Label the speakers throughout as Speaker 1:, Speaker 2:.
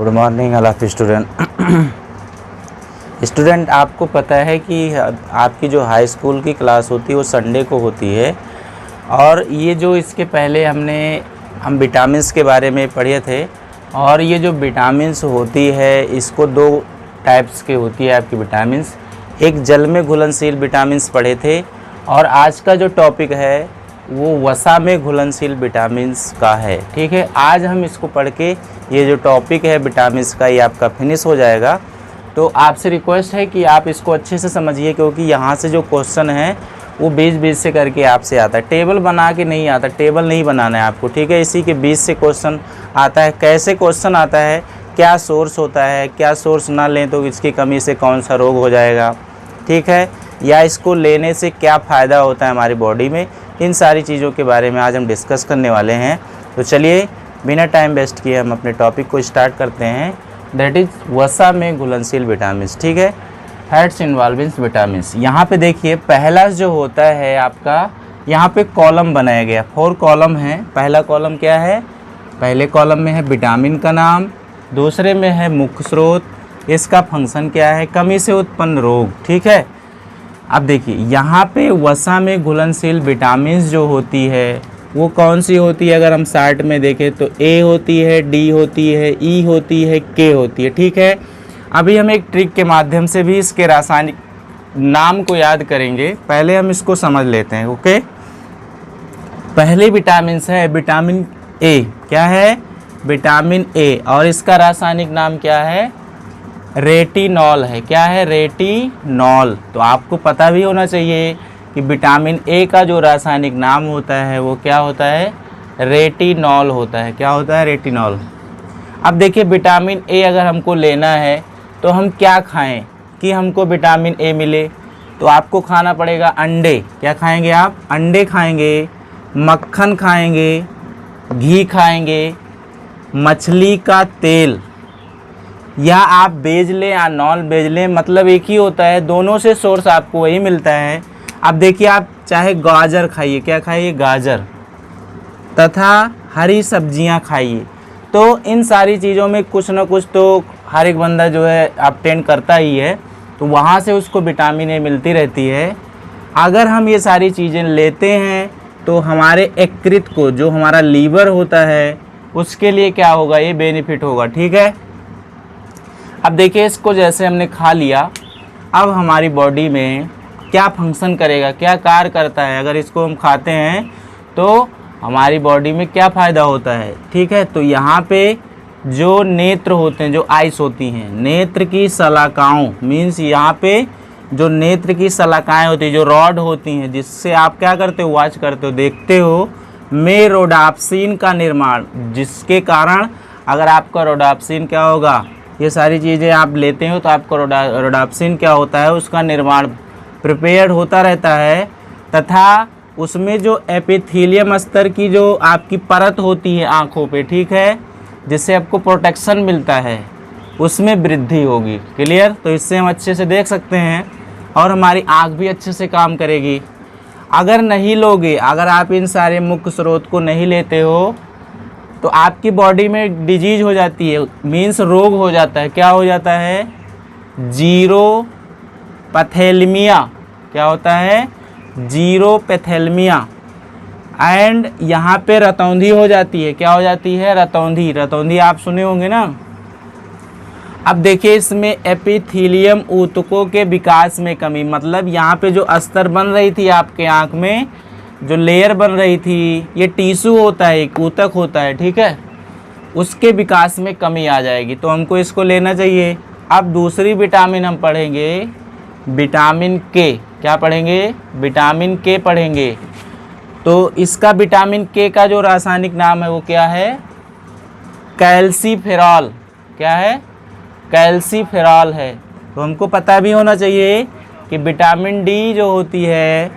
Speaker 1: Good morning all of student. Student, आपको पता है कि आपकी जो हाई स्कूल की क्लास होती है वो संडे को होती है, और ये जो इसके पहले हम विटामिन्स के बारे में पढ़े थे। और ये जो विटामिन्स होती है इसको दो टाइप्स के होती है आपकी विटामिन्स। एक जल में घुलनशील विटामिन्स पढ़े थे, और आज का जो टॉपिक है वो वसा में घुलनशील विटामिन्स का है। ठीक है, आज हम इसको पढ़ के ये जो टॉपिक है विटामिन्स का ये आपका फिनिश हो जाएगा। तो आपसे रिक्वेस्ट है कि आप इसको अच्छे से समझिए, क्योंकि यहाँ से जो क्वेश्चन है वो 20-20 से करके आपसे आता है। टेबल बना के नहीं आता, टेबल नहीं बनाना है आपको। ठीक है, इसी के 20 से क्वेश्चन आता है। कैसे क्वेश्चन आता है, क्या सोर्स होता है, क्या सोर्स ना लें तो इसकी कमी से कौन सा रोग हो जाएगा, ठीक है, या इसको लेने से क्या फ़ायदा होता है हमारी बॉडी में, इन सारी चीज़ों के बारे में आज हम डिस्कस करने वाले हैं। तो चलिए बिना टाइम वेस्ट किए हम अपने टॉपिक को स्टार्ट करते हैं, दैट इज़ वसा में घुलनशील विटामिन्स। ठीक है, फैट्स इन्वॉल्विंग विटामिन्स। यहाँ पे देखिए पहला जो होता है आपका, यहाँ पे कॉलम बनाया गया, 4 कॉलम हैं। पहला कॉलम क्या है, पहले कॉलम में है विटामिन का नाम, दूसरे में है मुख्य स्रोत, इसका फंक्शन क्या है, कमी से उत्पन्न रोग। ठीक है, अब देखिए यहाँ पे वसा में घुलनशील विटामिन्स जो होती है वो कौन सी होती है, अगर हम चार्ट में देखें तो ए होती है, डी होती है, ई होती है, के होती है। ठीक है, अभी हम एक ट्रिक के माध्यम से भी इसके रासायनिक नाम को याद करेंगे। पहले हम इसको समझ लेते हैं। ओके, पहले विटामिन है विटामिन ए। क्या है, विटामिन ए, और इसका रासायनिक नाम क्या है, रेटिनॉल है। क्या है, रेटिनॉल। तो आपको पता भी होना चाहिए कि विटामिन ए का जो रासायनिक नाम होता है वो क्या होता है, रेटिनॉल होता है। क्या होता है, रेटिनॉल। अब देखिए विटामिन ए अगर हमको लेना है तो हम क्या खाएं कि हमको विटामिन ए मिले, तो आपको खाना पड़ेगा अंडे। क्या खाएंगे आप, अंडे खाएंगे, मक्खन खाएंगे, घी खाएंगे, मछली का तेल, या आप बेच लें या नॉन बेच लें, मतलब एक ही होता है, दोनों से सोर्स आपको वही मिलता है। अब देखिए आप चाहे गाजर खाइए, क्या खाइए, गाजर, तथा हरी सब्जियां खाइए। तो इन सारी चीज़ों में कुछ ना कुछ तो हर एक बंदा जो है ऑब्टेन करता ही है, तो वहाँ से उसको विटामिन ए मिलती रहती है। अगर हम ये सारी चीज़ें लेते हैं तो हमारे यकृत को, जो हमारा लीवर होता है, उसके लिए क्या होगा, ये बेनिफिट होगा। ठीक है, अब देखिए इसको जैसे हमने खा लिया, अब हमारी बॉडी में क्या फंक्शन करेगा, क्या कार्य करता है, अगर इसको हम खाते हैं तो हमारी बॉडी में क्या फ़ायदा होता है। ठीक है, तो यहाँ पे जो नेत्र होते हैं, जो आइस होती हैं, नेत्र की शलाकाओं, मीन्स यहाँ पे जो नेत्र की शलाकाएँ होती हैं, जो रॉड होती हैं, जिससे आप क्या करते हो, वॉच करते हो, देखते हो, में रोडाप्सिन का निर्माण, जिसके कारण अगर आपका रोडाप्सिन क्या होगा, ये सारी चीज़ें आप लेते हो तो आपको रोडाप्सिन क्या होता है, उसका निर्माण प्रिपेयर्ड होता रहता है, तथा उसमें जो एपिथेलियम स्तर की जो आपकी परत होती है आँखों पे, ठीक है, जिससे आपको प्रोटेक्शन मिलता है, उसमें वृद्धि होगी। क्लियर, तो इससे हम अच्छे से देख सकते हैं और हमारी आँख भी अच्छे से काम करेगी। अगर नहीं लोगे, अगर आप इन सारे मुख्य स्रोत को नहीं लेते हो तो आपकी बॉडी में डिजीज हो जाती है, मीन्स रोग हो जाता है। क्या हो जाता है, जीरोपैथेलमिया। क्या होता है, जीरोपैथेलमिया। एंड यहाँ पे रतौंधी हो जाती है। क्या हो जाती है, रतौंधी। रतौंधी आप सुने होंगे ना। अब देखिए इसमें एपिथेलियम ऊतकों के विकास में कमी, मतलब यहाँ पे जो अस्तर बन रही थी आपके आँख में, जो लेयर बन रही थी, ये टिश्यू होता है, एक ऊतक होता है। ठीक है, उसके विकास में कमी आ जाएगी, तो हमको इसको लेना चाहिए। अब दूसरी विटामिन हम पढ़ेंगे, विटामिन के। क्या पढ़ेंगे, विटामिन के पढ़ेंगे। तो इसका विटामिन के का जो रासायनिक नाम है वो क्या है, कैल्सीफेरॉल। क्या है, कैल्सीफेरॉल है। तो हमको पता भी होना चाहिए कि विटामिन डी जो होती है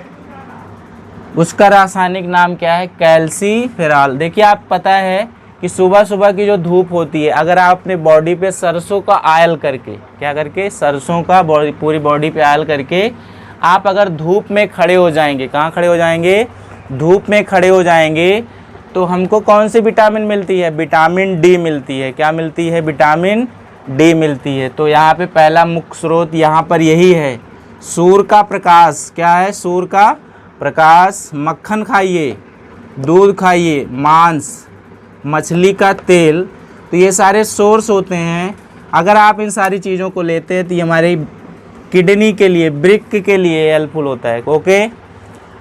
Speaker 1: उसका रासायनिक नाम क्या है, कैल्सीफेरॉल। देखिए आप पता है कि सुबह सुबह की जो धूप होती है, अगर आप अपने बॉडी पे सरसों का ऑयल करके, क्या करके, सरसों का पूरी बॉडी पे ऑयल करके आप अगर धूप में खड़े हो जाएंगे, कहाँ खड़े हो जाएंगे, धूप में खड़े हो जाएंगे, तो हमको कौन सी विटामिन मिलती है? विटामिन डी मिलती है। क्या मिलती है? विटामिन डी मिलती है। तो यहाँ पे पहला मुख्य स्रोत यहाँ पर यही है, सूर्य का प्रकाश। क्या है? सूर्य का प्रकाश। मक्खन खाइए, दूध खाइए, मांस, मछली का तेल, तो ये सारे सोर्स होते हैं। अगर आप इन सारी चीज़ों को लेते हैं तो ये हमारी किडनी के लिए, वृक्क के लिए हेल्पफुल होता है। ओके,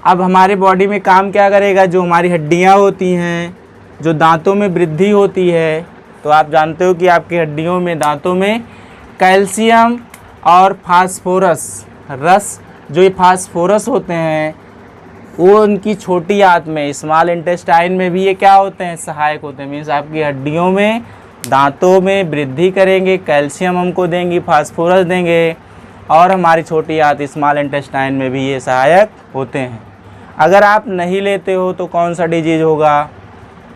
Speaker 1: अब हमारे बॉडी में काम क्या करेगा? जो हमारी हड्डियाँ होती हैं, जो दांतों में वृद्धि होती है, तो आप जानते हो कि आपकी हड्डियों में, दांतों में कैल्शियम और फास्फोरस रस, जो ये फास्फोरस होते हैं वो उनकी छोटी आंत में, स्मॉल इंटेस्टाइन में भी ये क्या होते हैं? सहायक होते हैं। मीन्स आपकी हड्डियों में, दांतों में वृद्धि करेंगे, कैल्शियम हमको देंगी, फास्फोरस देंगे, और हमारी छोटी आंत स्मॉल इंटेस्टाइन में भी ये सहायक होते हैं। अगर आप नहीं लेते हो तो कौन सा डिजीज होगा?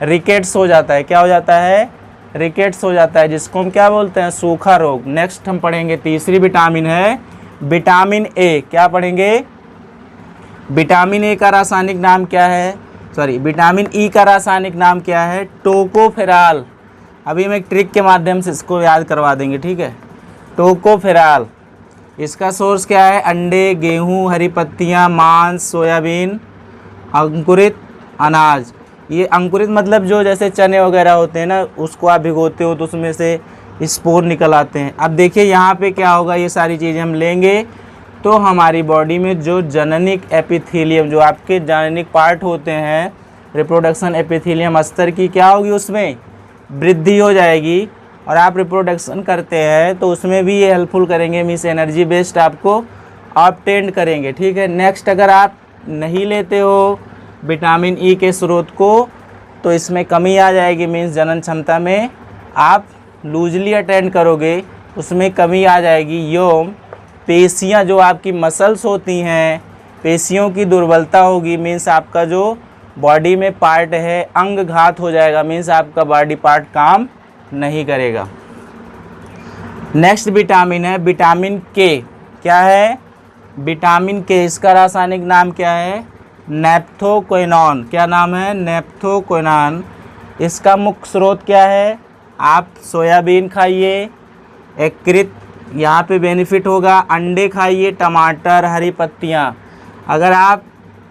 Speaker 1: रिकेट्स हो जाता है। क्या हो जाता है? रिकेट्स हो जाता है, जिसको हम क्या बोलते हैं? सूखा रोग। नेक्स्ट हम पढ़ेंगे, तीसरी विटामिन है विटामिन ए। क्या पढ़ेंगे? विटामिन ए का रासायनिक नाम क्या है? विटामिन ई का रासायनिक नाम क्या है? टोकोफेरॉल। अभी हम एक ट्रिक के माध्यम से इसको याद करवा देंगे, ठीक है? टोकोफेरॉल। इसका सोर्स क्या है? अंडे, गेहूं, हरी पत्तियां, मांस, सोयाबीन, अंकुरित अनाज। ये अंकुरित मतलब जो जैसे चने वगैरह होते हैं ना, उसको आप भिगोते हो तो उसमें से स्पोर निकल आते हैं। अब देखिए यहाँ पे क्या होगा, ये सारी चीज़ें हम लेंगे तो हमारी बॉडी में जो जननिक एपिथेलियम, जो आपके जननिक पार्ट होते हैं, रिप्रोडक्शन एपिथेलियम अस्तर की क्या होगी? उसमें वृद्धि हो जाएगी। और आप रिप्रोडक्शन करते हैं तो उसमें भी ये हेल्पफुल करेंगे। मीन्स एनर्जी बेस्ड आपको ऑब्टेन करेंगे, ठीक है? नेक्स्ट, अगर आप नहीं लेते हो विटामिन ई के स्रोत को तो इसमें कमी आ जाएगी। मीन्स जनन क्षमता में आप लूजली अटेंड करोगे, उसमें कमी आ जाएगी। यौम पेशियाँ, जो आपकी मसल्स होती हैं, पेशियों की दुर्बलता होगी। मीन्स आपका जो बॉडी में पार्ट है अंग घात हो जाएगा। मीन्स आपका बॉडी पार्ट काम नहीं करेगा। नेक्स्ट विटामिन है विटामिन के। क्या है? विटामिन के। इसका रासायनिक नाम क्या है? नैप्थोक्विनोन। क्या नाम है? नैप्थोक्विनोन। इसका मुख्य स्रोत क्या है? आप सोयाबीन खाइए, यकृत, यहाँ पे बेनिफिट होगा। अंडे खाइए, टमाटर, हरी पत्तियाँ। अगर आप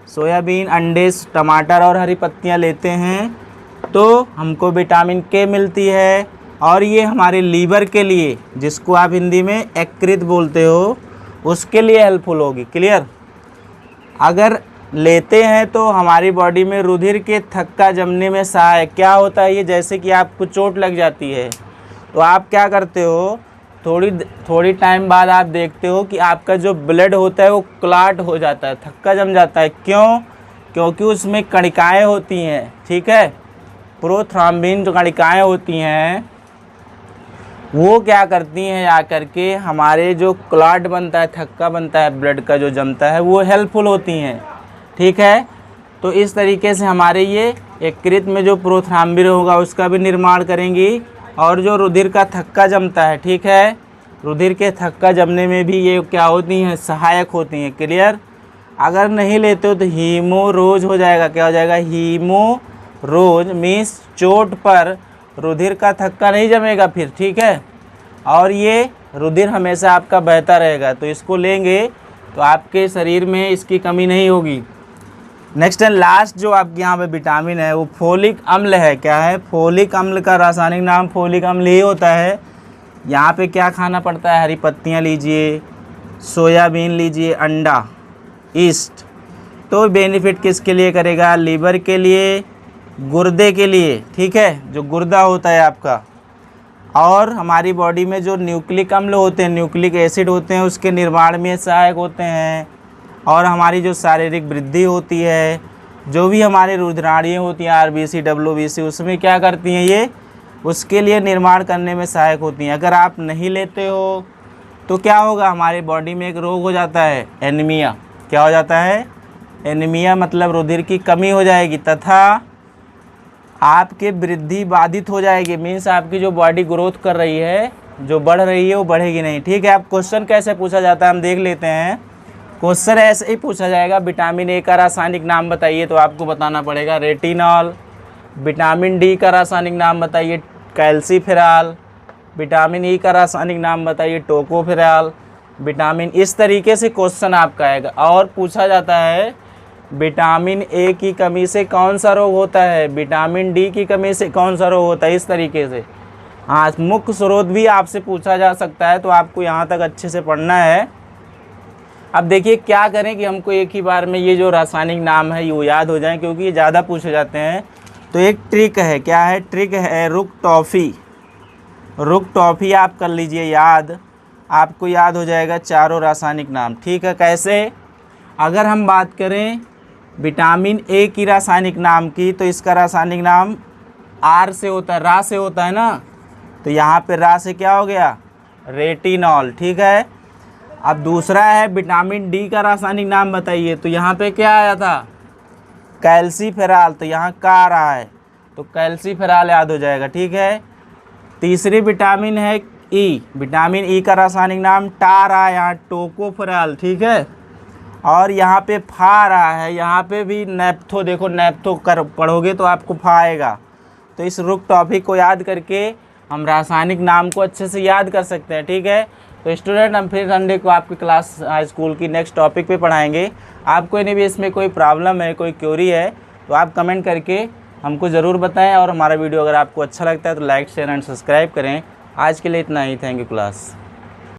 Speaker 1: सोयाबीन, अंडे, टमाटर और हरी पत्तियाँ लेते हैं तो हमको विटामिन के मिलती है। और ये हमारे लीवर के लिए, जिसको आप हिंदी में यकृत बोलते हो, उसके लिए हेल्पफुल होगी। क्लियर? अगर लेते हैं तो हमारी बॉडी में रुधिर के थक्का जमने में सहायक। क्या होता है ये? जैसे कि आपको चोट लग जाती है तो आप क्या करते हो, थोड़ी टाइम बाद आप देखते हो कि आपका जो ब्लड होता है वो क्लॉट हो जाता है, थक्का जम जाता है। क्यों? क्योंकि उसमें कणिकाएँ होती हैं, ठीक है? प्रोथ्रॉम्बिन जो कणिकाएँ होती हैं वो क्या करती हैं, जा करके हमारे जो क्लॉट बनता है, थक्का बनता है, ब्लड का जो जमता है, वो हेल्पफुल होती हैं, ठीक है? तो इस तरीके से हमारे ये यकृत में जो प्रोथ्रॉम्बिन होगा उसका भी निर्माण करेंगी। और जो रुधिर का थक्का जमता है, ठीक है, रुधिर के थक्का जमने में भी ये क्या होती हैं? सहायक होती हैं। क्लियर? अगर नहीं लेते हो तो हीमोरोज हो जाएगा। क्या हो जाएगा? हीमोरोज। मीन्स चोट पर रुधिर का थक्का नहीं जमेगा फिर, ठीक है? और ये रुधिर हमेशा आपका बहता रहेगा। तो इसको लेंगे तो आपके शरीर में इसकी कमी नहीं होगी। नेक्स्ट एंड लास्ट जो आपके यहाँ पे विटामिन है वो फोलिक अम्ल है। क्या है? फोलिक अम्ल का रासायनिक नाम फोलिक अम्ल ही होता है। यहाँ पे क्या खाना पड़ता है? हरी पत्तियाँ लीजिए, सोयाबीन लीजिए, अंडा, ईस्ट। तो बेनिफिट किसके लिए करेगा? लीवर के लिए, गुर्दे के लिए, ठीक है, जो गुर्दा होता है आपका। और हमारी बॉडी में जो न्यूक्लिक अम्ल होते हैं, न्यूक्लिक एसिड होते हैं, उसके निर्माण में सहायक होते हैं। और हमारी जो शारीरिक वृद्धि होती है, जो भी हमारे रुधिराणियाँ होती हैं, आरबीसी, डब्ल्यूबीसी, उसमें क्या करती हैं ये? उसके लिए निर्माण करने में सहायक होती हैं। अगर आप नहीं लेते हो तो क्या होगा? हमारी बॉडी में एक रोग हो जाता है, एनीमिया। क्या हो जाता है? एनीमिया मतलब रुधिर की कमी हो जाएगी तथा आपके वृद्धि बाधित हो जाएगी। मीन्स आपकी जो बॉडी ग्रोथ कर रही है, जो बढ़ रही है, वो बढ़ेगी नहीं, ठीक है? आप क्वेश्चन कैसे पूछा जाता है हम देख लेते हैं। क्वेश्चन ऐसे ही पूछा जाएगा, विटामिन ए का रासायनिक नाम बताइए, तो आपको बताना पड़ेगा रेटिनॉल, विटामिन डी का रासायनिक नाम बताइए, कैल्सीफेरॉल। विटामिन ई का रासायनिक नाम बताइए, टोकोफेरॉल। विटामिन, इस तरीके से क्वेश्चन आपका आएगा। और पूछा जाता है विटामिन ए की कमी से कौन सा रोग होता है, विटामिन डी की कमी से कौन सा रोग होता है, इस तरीके से। हाँ, मुख्य स्रोत भी आपसे पूछा जा सकता है, तो आपको यहाँ तक अच्छे से पढ़ना है। अब देखिए क्या करें कि हमको एक ही बार में ये जो रासायनिक नाम है ये याद हो जाए, क्योंकि ये ज़्यादा पूछे जाते हैं। तो एक ट्रिक है, क्या है ट्रिक है, रुक टॉफ़ी। रुक टॉफ़ी आप कर लीजिए याद, आपको याद हो जाएगा चारों रासायनिक नाम। ठीक है, कैसे? अगर हम बात करें विटामिन ए की रासायनिक नाम की, तो इसका रासायनिक नाम आर से होता है, रा से होता है ना, तो यहाँ पे रा से क्या हो गया, रेटिनॉल। ठीक है। अब दूसरा है विटामिन डी का रासायनिक नाम बताइए, तो यहाँ पे क्या आया था, कैल्सीफेरॉल, तो यहाँ का आ रहा है, तो कैल्सीफेरॉल याद हो जाएगा। ठीक है। तीसरी विटामिन है ई, विटामिन ई का रासायनिक नाम टा रहा है, यहाँ टोकोफेरॉल। ठीक है। और यहाँ पे फा रहा है, यहाँ पे भी नेप्थो, देखो नेप्थो कर पढ़ोगे तो आपको फा आएगा। तो इस रुक टॉपिक को याद करके हम रासायनिक नाम को अच्छे से याद कर सकते हैं। ठीक है। तो स्टूडेंट, हम फिर संडे को आपकी क्लास हाई स्कूल की नेक्स्ट टॉपिक पे पढ़ाएंगे। आपको यदि भी इसमें कोई प्रॉब्लम है, कोई क्वेरी है, तो आप कमेंट करके हमको ज़रूर बताएं। और हमारा वीडियो अगर आपको अच्छा लगता है तो लाइक, शेयर एंड सब्सक्राइब करें। आज के लिए इतना ही। Thank you class.